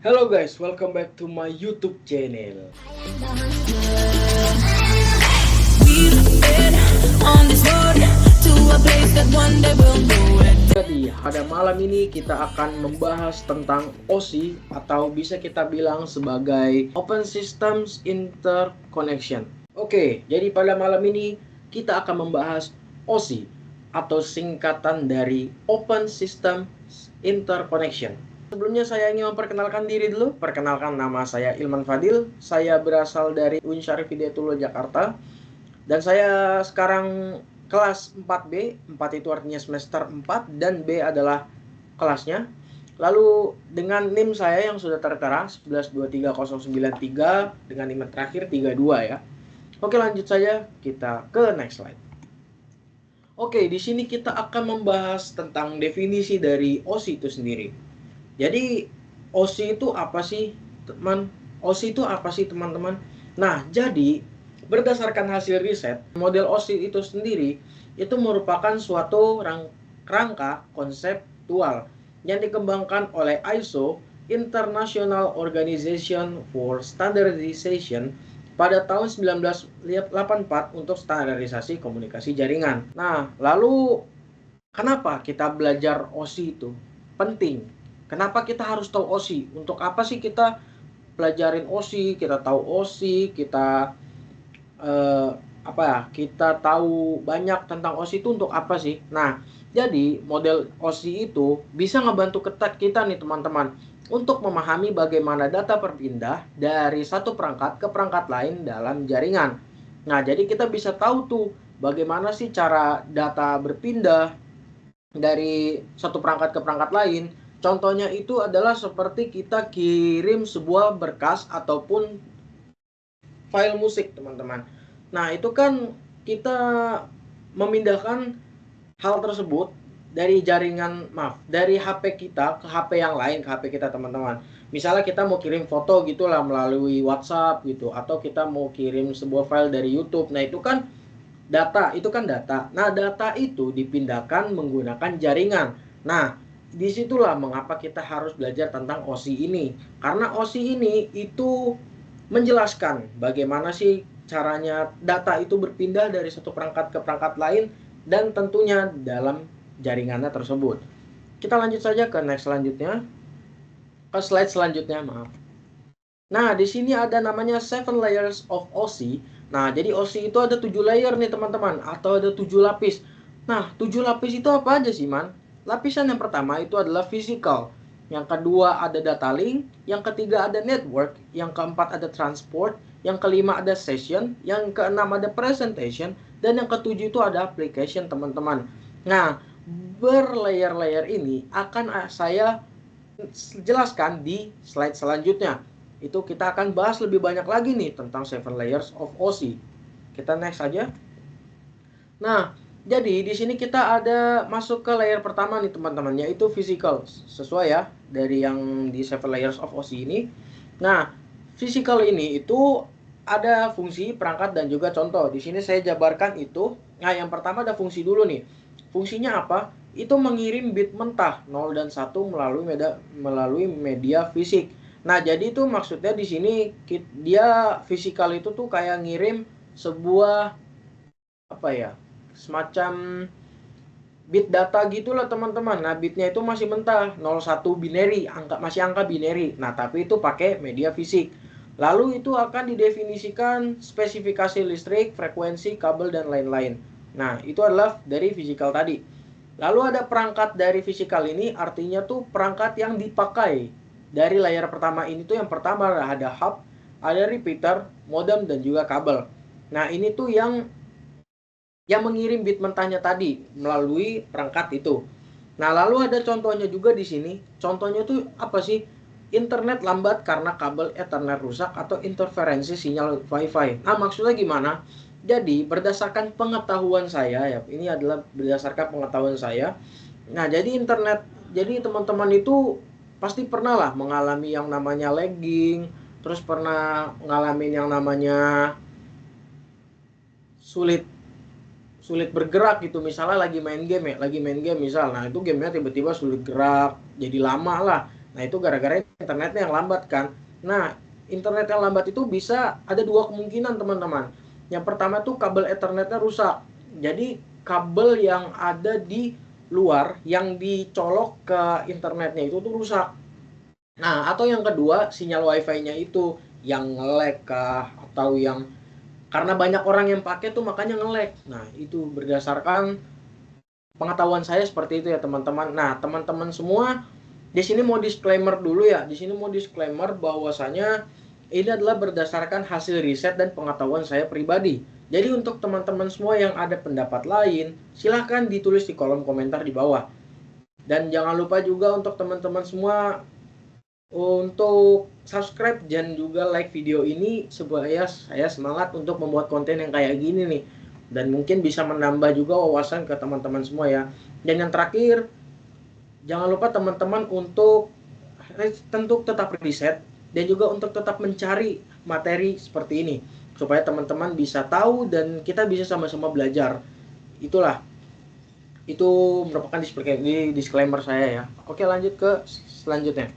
Hello guys, welcome back to my YouTube channel. Jadi pada malam ini kita akan membahas tentang OSI atau bisa kita bilang sebagai Open Systems Interconnection. Oke, jadi pada malam ini kita akan membahas OSI atau singkatan dari Open Systems Interconnection. Sebelumnya saya ingin memperkenalkan diri dulu. Perkenalkan, nama saya Ilman Fadil. Saya berasal dari UIN Syarif Hidayatullah Jakarta. Dan saya sekarang kelas 4B. 4 itu artinya semester 4 dan B adalah kelasnya. Lalu dengan NIM saya yang sudah tertera 1123093 dengan NIM terakhir 32 ya. Oke, lanjut saja kita ke next slide. Oke, di sini kita akan membahas tentang definisi dari OSI itu sendiri. Jadi OSI itu apa sih, teman? OSI itu apa sih, teman-teman? Nah, jadi berdasarkan hasil riset, model OSI itu sendiri itu merupakan suatu rangka konseptual yang dikembangkan oleh ISO International Organization for Standardization pada tahun 1984 untuk standarisasi komunikasi jaringan. Nah, lalu kenapa kita belajar OSI itu penting? Kenapa kita harus tahu OSI? Untuk apa sih kita pelajarin OSI? Kita tahu OSI, kita kita tahu banyak tentang OSI itu untuk apa sih? Nah, jadi model OSI itu bisa ngebantu kita nih teman-teman untuk memahami bagaimana data berpindah dari satu perangkat ke perangkat lain dalam jaringan. Nah, jadi kita bisa tahu tuh bagaimana sih cara data berpindah dari satu perangkat ke perangkat lain. Contohnya itu adalah seperti kita kirim sebuah berkas ataupun file musik, teman-teman. Nah, itu kan kita memindahkan hal tersebut dari dari HP kita ke HP yang lain, ke HP kita, teman-teman. Misalnya kita mau kirim foto gitulah melalui WhatsApp gitu, atau kita mau kirim sebuah file dari YouTube. Nah, itu kan data. Nah, data itu dipindahkan menggunakan jaringan. Nah, disitulah mengapa kita harus belajar tentang OSI ini. Karena OSI ini itu menjelaskan bagaimana sih caranya data itu berpindah dari satu perangkat ke perangkat lain dan tentunya dalam jaringannya tersebut. Kita lanjut saja ke next selanjutnya. Ke slide selanjutnya, maaf. Nah, di sini ada namanya 7 layers of OSI. Nah, jadi OSI itu ada 7 layer nih, teman-teman, atau ada 7 lapis. Nah, 7 lapis itu apa aja sih, Man? Lapisan yang pertama itu adalah physical, yang kedua ada data link, yang ketiga ada network, yang keempat ada transport, yang kelima ada session, yang keenam ada presentation, dan yang ketujuh itu ada application, teman-teman. Nah, berlayer-layer ini akan saya jelaskan di slide selanjutnya. Itu kita akan bahas lebih banyak lagi nih tentang 7 layers of OSI. Kita next aja. Nah, jadi di sini kita ada masuk ke layer pertama nih teman-teman, yaitu physical. Sesuai ya dari yang di 7 layers of OSI ini. Nah, physical ini itu ada fungsi, perangkat, dan juga contoh. Di sini saya jabarkan itu. Nah, yang pertama ada fungsi dulu nih. Fungsinya apa? Itu mengirim bit mentah 0 dan 1 melalui media fisik. Nah, jadi itu maksudnya di sini dia physical itu tuh kayak ngirim sebuah semacam bit data gitulah, teman-teman. Nah, bitnya itu masih mentah, 01 binary, masih angka binary. Nah, tapi itu pakai media fisik. Lalu itu akan didefinisikan spesifikasi listrik, frekuensi, kabel, dan lain-lain. Nah, itu adalah dari physical tadi. Lalu ada perangkat dari physical ini, artinya tuh perangkat yang dipakai dari layar pertama ini tuh yang pertama ada hub, ada repeater, modem, dan juga kabel. Nah, ini tuh yang mengirim bit mentahnya tadi melalui perangkat itu. Nah, lalu ada contohnya juga di sini. Contohnya tuh apa sih? Internet lambat karena kabel Ethernet rusak atau interferensi sinyal Wi-Fi. Nah, maksudnya gimana? Jadi, berdasarkan pengetahuan saya ya, ini adalah berdasarkan pengetahuan saya. Nah, jadi teman-teman itu pasti pernah lah mengalami yang namanya lagging, terus pernah mengalami yang namanya sulit bergerak gitu. Misalnya lagi main game misal, nah itu gamenya tiba-tiba sulit gerak, jadi lama lah. Nah, itu gara-gara internetnya yang lambat kan. Nah, internet yang lambat itu bisa ada dua kemungkinan, teman-teman. Yang pertama tuh kabel Ethernetnya rusak. Jadi kabel yang ada di luar yang dicolok ke internetnya itu tuh rusak. Nah, atau yang kedua, sinyal wifi-nya itu yang nge-lag kah, atau yang karena banyak orang yang pakai tuh makanya nge-lag. Nah, itu berdasarkan pengetahuan saya seperti itu ya, teman-teman. Nah, teman-teman semua, di sini mau disclaimer dulu ya. Di sini mau disclaimer bahwasanya ini adalah berdasarkan hasil riset dan pengetahuan saya pribadi. Jadi untuk teman-teman semua yang ada pendapat lain, silahkan ditulis di kolom komentar di bawah. Dan jangan lupa juga untuk teman-teman semua untuk subscribe dan juga like video ini supaya saya semangat untuk membuat konten yang kayak gini nih, dan mungkin bisa menambah juga wawasan ke teman-teman semua ya. Dan yang terakhir, jangan lupa teman-teman untuk tentu tetap riset dan juga untuk tetap mencari materi seperti ini supaya teman-teman bisa tahu dan kita bisa sama-sama belajar. Itulah, itu merupakan disclaimer saya ya. Oke, lanjut ke selanjutnya.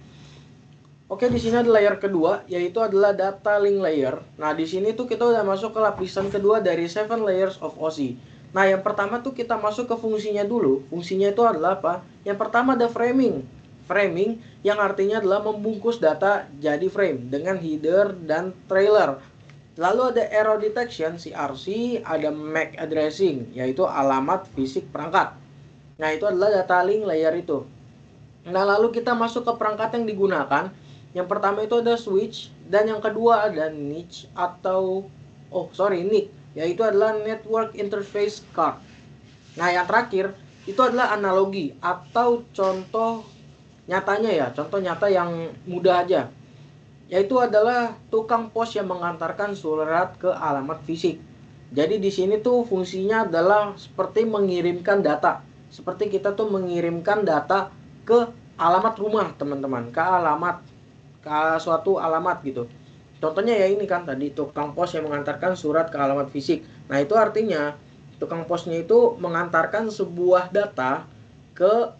Oke, di sini ada layer kedua, yaitu adalah data link layer. Nah, di sini tuh kita udah masuk ke lapisan kedua dari 7 layers of OSI. Nah, yang pertama tuh kita masuk ke fungsinya dulu. Fungsinya itu adalah apa? Yang pertama ada framing. Framing yang artinya adalah membungkus data jadi frame dengan header dan trailer. Lalu ada error detection, CRC, ada MAC addressing, yaitu alamat fisik perangkat. Nah, itu adalah data link layer itu. Nah, lalu kita masuk ke perangkat yang digunakan. Yang pertama itu ada switch, dan yang kedua ada NIC atau NIC, yaitu adalah network interface card. Nah, yang terakhir itu adalah analogi atau contoh nyatanya ya, contoh nyata yang mudah aja, yaitu adalah tukang pos yang mengantarkan surat ke alamat fisik. Jadi di sini tuh fungsinya adalah seperti mengirimkan data, seperti kita tuh mengirimkan data ke alamat rumah, teman-teman, ke suatu alamat gitu. Contohnya ya ini kan tadi tukang pos yang mengantarkan surat ke alamat fisik. Nah, itu artinya tukang posnya itu mengantarkan sebuah data ke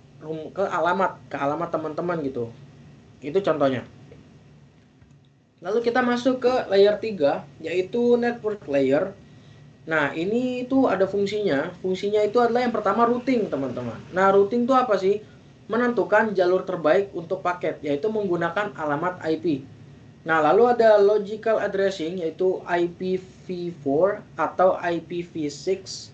alamat teman-teman gitu. Itu contohnya. Lalu kita masuk ke layer 3, yaitu network layer. Nah, ini tuh ada fungsinya. Fungsinya itu adalah yang pertama routing, teman-teman. Nah, routing itu apa sih? Menentukan jalur terbaik untuk paket, yaitu menggunakan alamat IP. Nah, lalu ada logical addressing, yaitu IPv4 atau IPv6.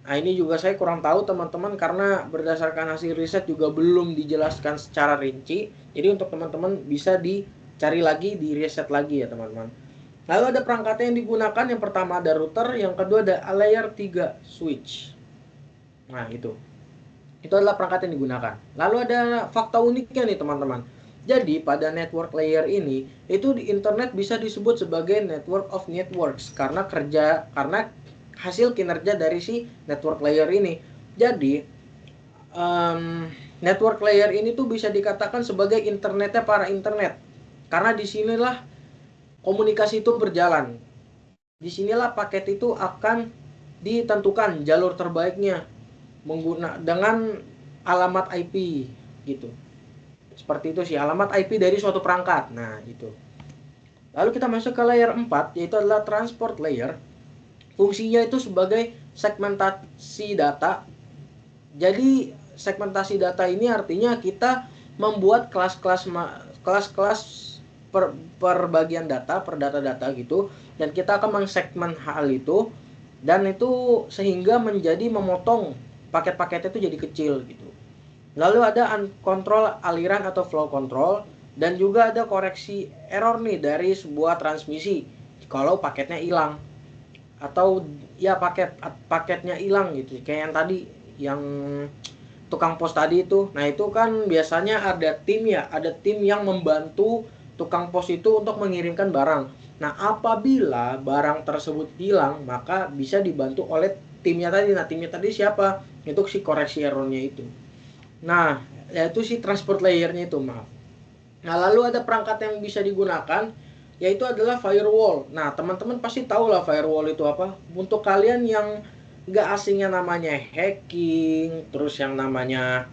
Nah, ini juga saya kurang tahu, teman-teman, karena berdasarkan hasil riset juga belum dijelaskan secara rinci. Jadi untuk teman-teman bisa dicari lagi, di riset lagi ya, teman-teman. Lalu ada perangkatnya yang digunakan. Yang pertama ada router, yang kedua ada layer 3 switch. Nah, itu adalah perangkat yang digunakan. Lalu ada fakta uniknya nih, teman-teman. Jadi pada network layer ini, itu di internet bisa disebut sebagai network of networks karena hasil kinerja dari si network layer ini. Jadi network layer ini tuh bisa dikatakan sebagai internetnya para internet, karena disinilah komunikasi itu berjalan. Disinilah paket itu akan ditentukan jalur terbaiknya dengan alamat IP gitu. Seperti itu sih alamat IP dari suatu perangkat. Nah, itu. Lalu kita masuk ke layer 4, yaitu adalah transport layer. Fungsinya itu sebagai segmentasi data. Jadi segmentasi data ini artinya kita membuat kelas-kelas per bagian data, per data-data gitu, dan kita akan mengsegmen hal itu, dan itu sehingga menjadi memotong paket-paketnya itu jadi kecil gitu. Lalu ada uncontrol aliran atau flow control, dan juga ada koreksi error nih dari sebuah transmisi kalau paketnya hilang, atau ya paketnya hilang gitu, kayak yang tadi yang tukang pos tadi itu. Nah, itu kan biasanya ada tim yang membantu tukang pos itu untuk mengirimkan barang. Nah, apabila barang tersebut hilang, maka bisa dibantu oleh timnya tadi. Nah, timnya tadi siapa? Itu si koreksi errornya itu. Nah, yaitu si transport layernya itu, maaf. Nah, lalu ada perangkat yang bisa digunakan, yaitu adalah firewall. Nah, teman-teman pasti tahu lah firewall itu apa. Untuk kalian yang nggak asingnya namanya hacking, terus yang namanya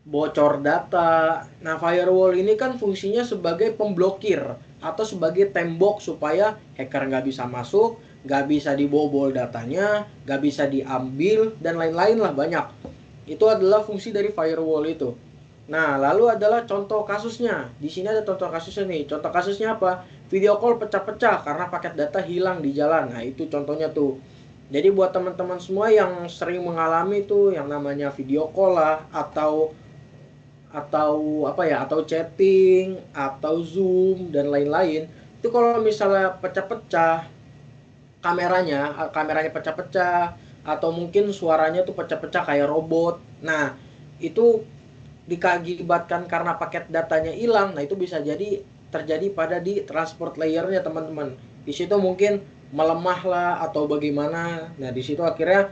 bocor data. Nah, firewall ini kan fungsinya sebagai pemblokir atau sebagai tembok supaya hacker nggak bisa masuk, nggak bisa dibobol datanya, nggak bisa diambil, dan lain-lain lah banyak. Itu adalah fungsi dari firewall itu. Nah, lalu adalah contoh kasusnya. Di sini ada contoh kasusnya nih. Contoh kasusnya apa? Video call pecah-pecah karena paket data hilang di jalan. Nah, itu contohnya tuh. Jadi buat teman-teman semua yang sering mengalami tuh yang namanya video call lah atau apa ya, atau chatting, atau Zoom dan lain-lain. Itu kalau misalnya pecah-pecah kameranya pecah-pecah atau mungkin suaranya tuh pecah-pecah kayak robot. Nah, itu dikakibatkan karena paket datanya hilang. Nah, itu bisa jadi terjadi pada di transport layernya, teman-teman. Di situ mungkin melemah lah atau bagaimana. Nah, di situ akhirnya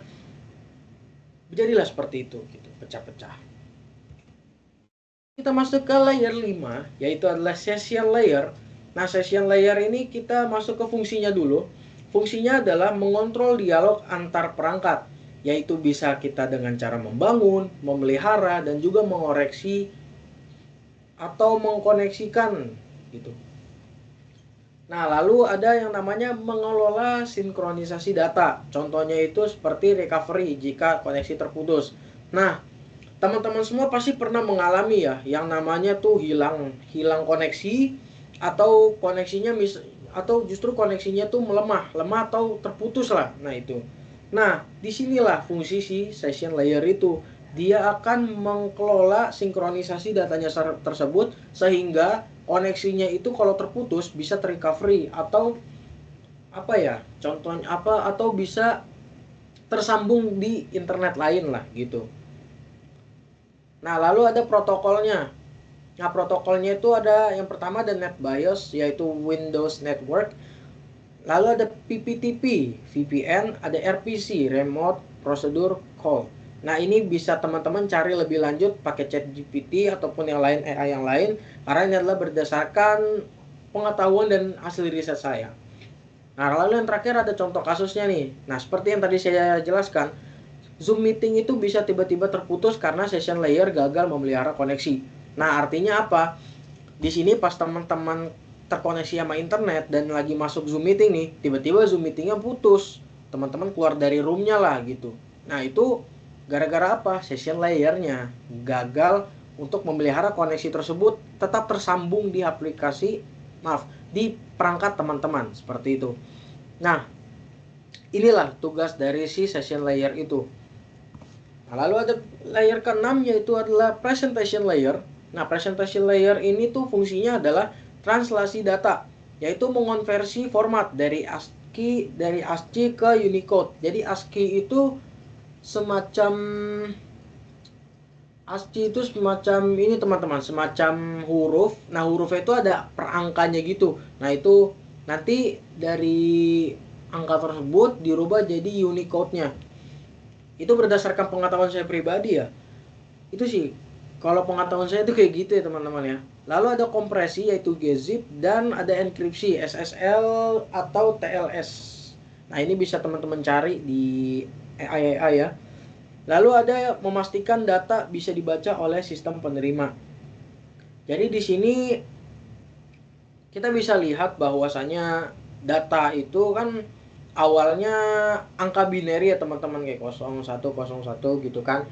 jadilah seperti itu gitu, pecah-pecah. Kita masuk ke layer 5, yaitu adalah session layer. Nah, session layer ini kita masuk ke fungsinya dulu. Fungsinya adalah mengontrol dialog antar perangkat, yaitu bisa kita dengan cara membangun, memelihara, dan juga mengoreksi atau mengkoneksikan gitu. Nah, lalu ada yang namanya mengelola sinkronisasi data. Contohnya itu seperti recovery jika koneksi terputus. Nah, teman-teman semua pasti pernah mengalami ya yang namanya tuh hilang koneksi atau atau justru koneksinya tuh lemah atau terputus lah. Nah, itu. Nah, disinilah fungsi si session layer itu. Dia akan mengelola sinkronisasi datanya tersebut sehingga koneksinya itu kalau terputus bisa terrecovery atau apa ya? Contohnya apa, atau bisa tersambung di internet lain lah gitu. Nah, lalu ada protokolnya. Nah, protokolnya itu ada yang pertama ada NetBIOS, yaitu Windows Network. Lalu ada PPTP, VPN, ada RPC, Remote Procedure Call. Nah, ini bisa teman-teman cari lebih lanjut pakai ChatGPT ataupun yang lain, AI yang lain, karena ini adalah berdasarkan pengetahuan dan hasil riset saya. Nah, lalu yang terakhir ada contoh kasusnya nih. Nah, seperti yang tadi saya jelaskan, Zoom meeting itu bisa tiba-tiba terputus karena session layer gagal memelihara koneksi. Nah, artinya apa? Di sini pas teman-teman terkoneksi sama internet dan lagi masuk Zoom meeting nih, tiba-tiba Zoom meetingnya putus. Teman-teman keluar dari roomnya lah gitu. Nah, itu gara-gara apa? Session layernya gagal untuk memelihara koneksi tersebut tetap tersambung di di perangkat teman-teman, seperti itu. Nah, inilah tugas dari si session layer itu. Nah, lalu ada layer ke-6 yaitu adalah presentation layer. Nah, presentation layer ini tuh fungsinya adalah translasi data, yaitu mengonversi format dari ASCII ke Unicode. Jadi ASCII itu semacam ini teman-teman, semacam huruf. Nah, hurufnya itu ada perangkanya gitu. Nah, itu nanti dari angka tersebut dirubah jadi Unicode-nya. Itu berdasarkan pengetahuan saya pribadi ya. Itu sih kalau pengetahuan saya itu kayak gitu ya teman-teman ya. Lalu ada kompresi yaitu gzip dan ada enkripsi SSL atau TLS. Nah, ini bisa teman-teman cari di AI ya. Lalu ada memastikan data bisa dibaca oleh sistem penerima. Jadi di sini kita bisa lihat bahwasanya data itu kan awalnya angka binary ya teman-teman, kayak 0101 gitu kan.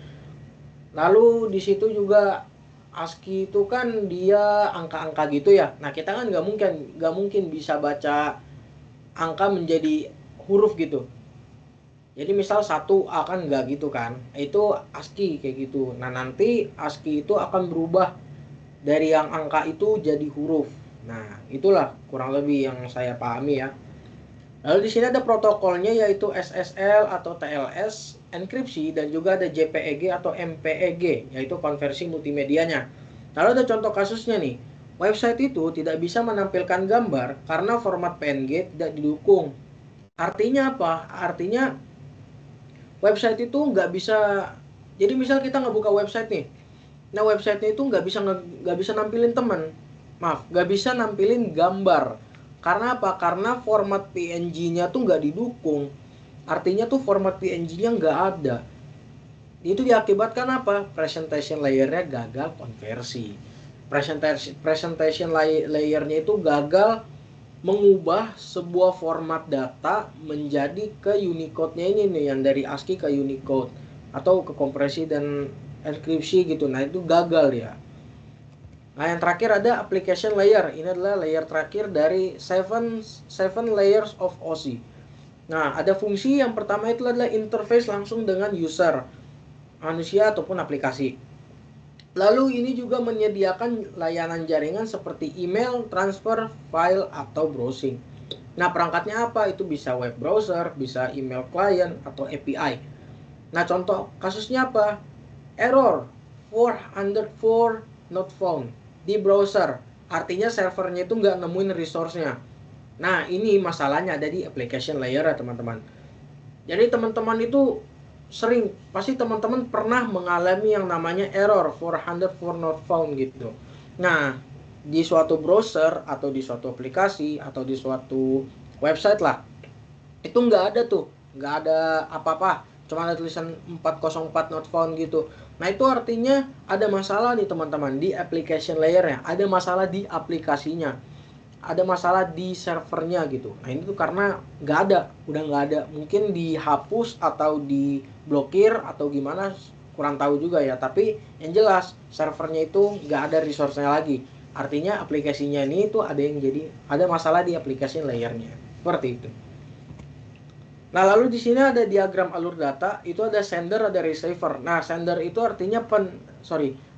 Lalu di situ juga ASCII itu kan dia angka-angka gitu ya. Nah, kita kan nggak mungkin bisa baca angka menjadi huruf gitu. Jadi misal 1A kan nggak gitu kan. Itu ASCII kayak gitu. Nah, nanti ASCII itu akan berubah dari yang angka itu jadi huruf. Nah, itulah kurang lebih yang saya pahami ya. Lalu di sini ada protokolnya yaitu SSL atau TLS, enkripsi, dan juga ada JPEG atau MPEG yaitu konversi multimedianya. Lalu ada contoh kasusnya nih. Website itu tidak bisa menampilkan gambar karena format PNG tidak didukung. Artinya apa? Artinya website itu nggak bisa. Jadi misal kita ngebuka website nih. Nah, websitenya itu nggak bisa nampilin teman. Maaf, nggak bisa nampilin gambar. Karena apa? Karena format PNG-nya tuh nggak didukung. Artinya tuh format PNG-nya nggak ada. Itu diakibatkan apa? Presentation layernya gagal konversi. Presentation layernya itu gagal mengubah sebuah format data menjadi ke Unicode-nya ini nih, yang dari ASCII ke Unicode atau ke kompresi dan enkripsi gitu. Nah, itu gagal ya. Nah, yang terakhir ada application layer. Ini adalah layer terakhir dari 7 layers of OSI. Nah, ada fungsi yang pertama itu adalah interface langsung dengan user, manusia ataupun aplikasi. Lalu ini juga menyediakan layanan jaringan seperti email, transfer, file, atau browsing. Nah, perangkatnya apa? Itu bisa web browser, bisa email client, atau API. Nah, contoh kasusnya apa? Error 404 not found di browser. Artinya servernya itu nggak nemuin resource-nya. Nah, ini masalahnya ada di application layer ya teman-teman. Jadi teman-teman itu pasti teman-teman pernah mengalami yang namanya error 404 not found gitu. Nah, di suatu browser atau di suatu aplikasi atau di suatu website lah, itu nggak ada tuh, nggak ada apa-apa, cuma ada tulisan 404 not found gitu. Nah, itu artinya ada masalah nih teman-teman di application layer-nya, ada masalah di aplikasinya, ada masalah di servernya gitu. Nah, ini tuh karena udah nggak ada, mungkin dihapus atau diblokir atau gimana, kurang tahu juga ya. Tapi yang jelas servernya itu nggak ada resource-nya lagi. Artinya aplikasinya ini tuh ada masalah di aplikasi layernya. Seperti itu. Nah, lalu di sini ada diagram alur data, itu ada sender, ada receiver. Nah, sender itu artinya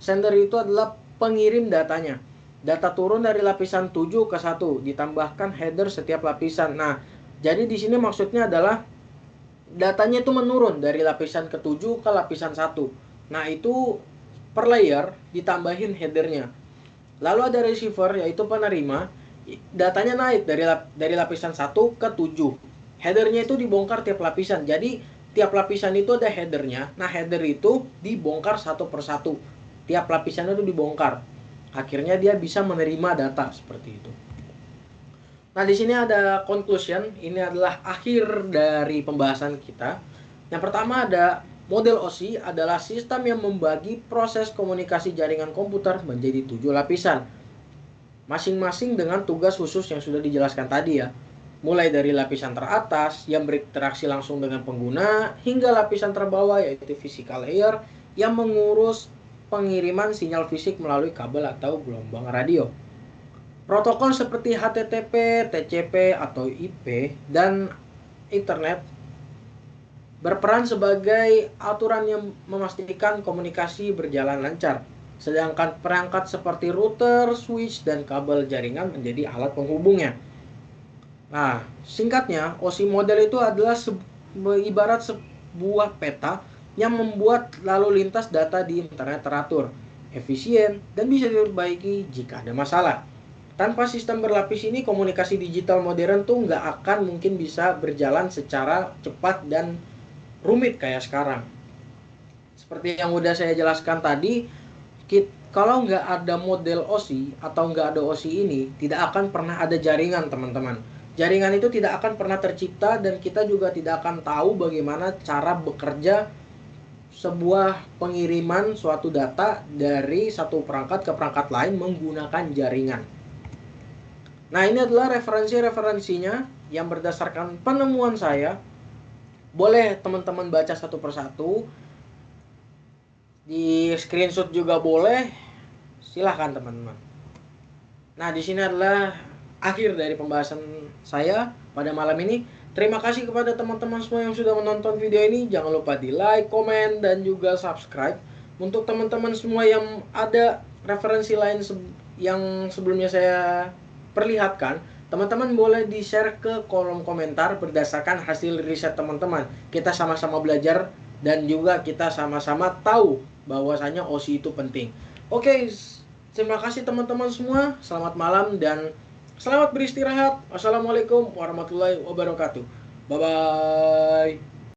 sender itu adalah pengirim datanya. Data turun dari lapisan 7 ke 1, ditambahkan header setiap lapisan. Nah, jadi di sini maksudnya adalah datanya itu menurun dari lapisan ke-7 ke lapisan 1. Nah, itu per layer ditambahin headernya. Lalu ada receiver, yaitu penerima, datanya naik dari lapisan 1 ke 7. Headernya itu dibongkar tiap lapisan. Jadi tiap lapisan itu ada headernya. Nah, header itu dibongkar satu persatu. Tiap lapisan itu dibongkar. Akhirnya dia bisa menerima data seperti itu. Nah, di sini ada conclusion. Ini adalah akhir dari pembahasan kita. Yang pertama ada model OSI adalah sistem yang membagi proses komunikasi jaringan komputer menjadi 7 lapisan. Masing-masing dengan tugas khusus yang sudah dijelaskan tadi ya. Mulai dari lapisan teratas yang berinteraksi langsung dengan pengguna, hingga lapisan terbawah yaitu physical layer yang mengurus pengiriman sinyal fisik melalui kabel atau gelombang radio. Protokol seperti HTTP, TCP, atau IP, dan Internet berperan sebagai aturan yang memastikan komunikasi berjalan lancar. Sedangkan perangkat seperti router, switch, dan kabel jaringan menjadi alat penghubungnya. Nah, singkatnya, OSI model itu adalah ibarat sebuah peta yang membuat lalu lintas data di internet teratur, efisien, dan bisa diperbaiki jika ada masalah. Tanpa sistem berlapis ini, komunikasi digital modern tuh nggak akan mungkin bisa berjalan secara cepat dan rumit kayak sekarang. Seperti yang udah saya jelaskan tadi, kalau nggak ada model OSI atau nggak ada OSI ini, tidak akan pernah ada jaringan, teman-teman. Jaringan itu tidak akan pernah tercipta dan kita juga tidak akan tahu bagaimana cara bekerja sebuah pengiriman suatu data dari satu perangkat ke perangkat lain menggunakan jaringan. Nah, ini adalah referensi-referensinya yang berdasarkan penemuan saya. Boleh teman-teman baca satu persatu. Di screenshot juga boleh. Silahkan teman-teman. Nah, di sini adalah akhir dari pembahasan saya pada malam ini. Terima kasih kepada teman-teman semua yang sudah menonton video ini. Jangan lupa di like, komen, dan juga subscribe. Untuk teman-teman semua yang ada referensi lain yang sebelumnya saya perlihatkan, teman-teman boleh di-share ke kolom komentar berdasarkan hasil riset teman-teman. Kita sama-sama belajar dan juga kita sama-sama tahu bahwasanya OSI itu penting. Oke, terima kasih teman-teman semua. Selamat malam dan selamat beristirahat. Wassalamualaikum warahmatullahi wabarakatuh. Bye-bye.